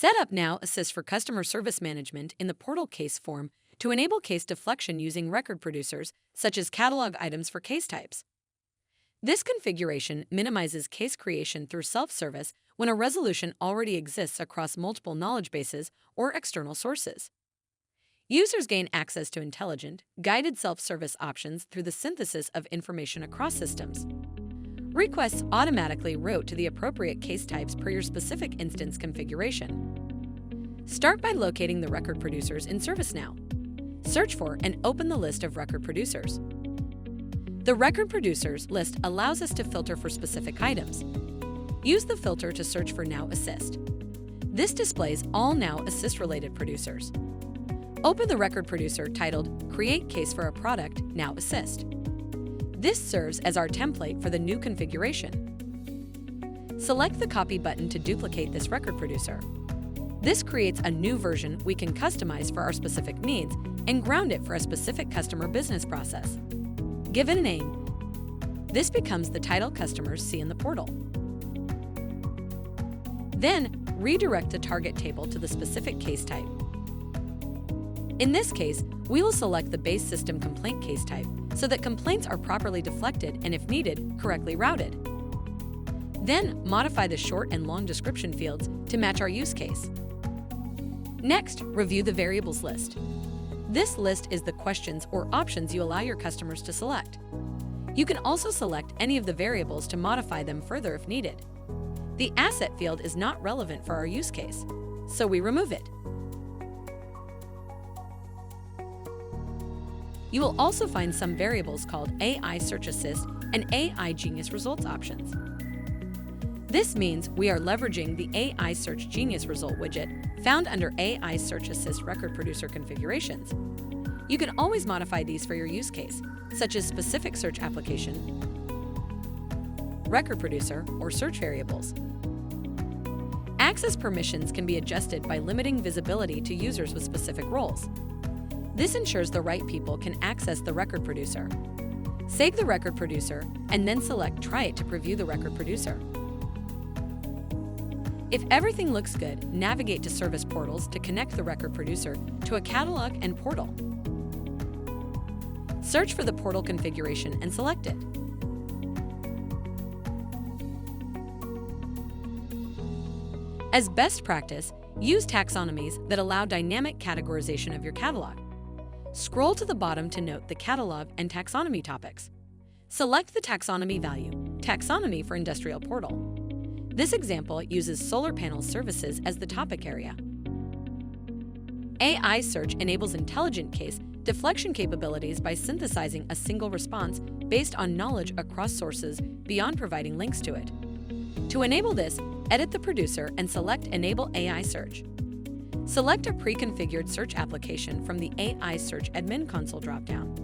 Set up Now Assist for Customer Service Management in the Portal Case form to enable case deflection using record producers, such as catalog items for case types. This configuration minimizes case creation through self-service when a resolution already exists across multiple knowledge bases or external sources. Users gain access to intelligent, guided self-service options through the synthesis of information across systems. Requests automatically route to the appropriate case types per your specific instance configuration. Start by locating the record producers in ServiceNow. Search for and open the list of record producers. The record producers list allows us to filter for specific items. Use the filter to search for Now Assist. This displays all Now Assist-related producers. Open the record producer titled Create Case for a Product, Now Assist. This serves as our template for the new configuration. Select the Copy button to duplicate this record producer. This creates a new version we can customize for our specific needs and ground it for a specific customer business process. Give it a name. This becomes the title customers see in the portal. Then, redirect the target table to the specific case type. In this case, we will select the base system complaint case type so that complaints are properly deflected and, if needed, correctly routed. Then, modify the short and long description fields to match our use case. Next, review the variables list. This list is the questions or options you allow your customers to select. You can also select any of the variables to modify them further if needed. The asset field is not relevant for our use case, so we remove it. You will also find some variables called AI Search Assist and AI Genius Results options. This means we are leveraging the AI Search Genius Result widget found under AI Search Assist Record Producer configurations. You can always modify these for your use case, such as specific search application, record producer, or search variables. Access permissions can be adjusted by limiting visibility to users with specific roles. This ensures the right people can access the record producer. Save the record producer and then select Try it to preview the record producer. If everything looks good, navigate to Service Portals to connect the record producer to a catalog and portal. Search for the portal configuration and select it. As best practice, use taxonomies that allow dynamic categorization of your catalog. Scroll to the bottom to note the catalog and taxonomy topics. Select the taxonomy value, Taxonomy for Industrial Portal. This example uses solar panel services as the topic area. AI Search enables intelligent case deflection capabilities by synthesizing a single response based on knowledge across sources beyond providing links to it. To enable this, edit the producer and select Enable AI Search. Select a pre-configured search application from the AI Search Admin Console dropdown.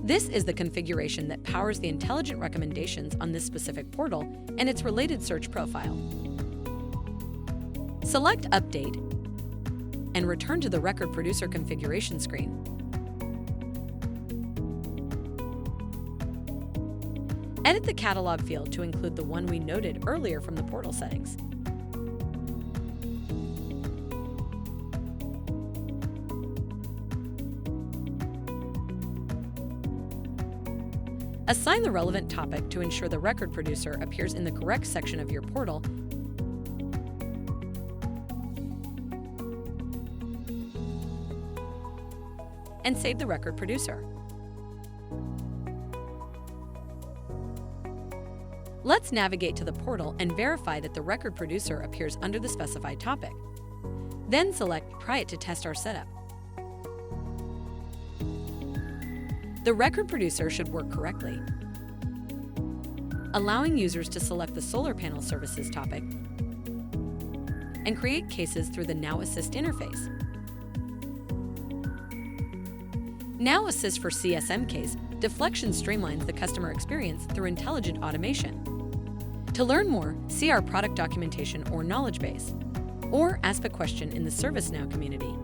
This is the configuration that powers the intelligent recommendations on this specific portal and its related search profile. Select Update and return to the Record Producer configuration screen. Edit the catalog field to include the one we noted earlier from the portal settings. Assign the relevant topic to ensure the record producer appears in the correct section of your portal, and save the record producer. Let's navigate to the portal and verify that the record producer appears under the specified topic. Then select Try it to test our setup. The record producer should work correctly, allowing users to select the solar panel services topic and create cases through the Now Assist interface. Now Assist for CSM case deflection streamlines the customer experience through intelligent automation. To learn more, see our product documentation or knowledge base, or ask a question in the ServiceNow community.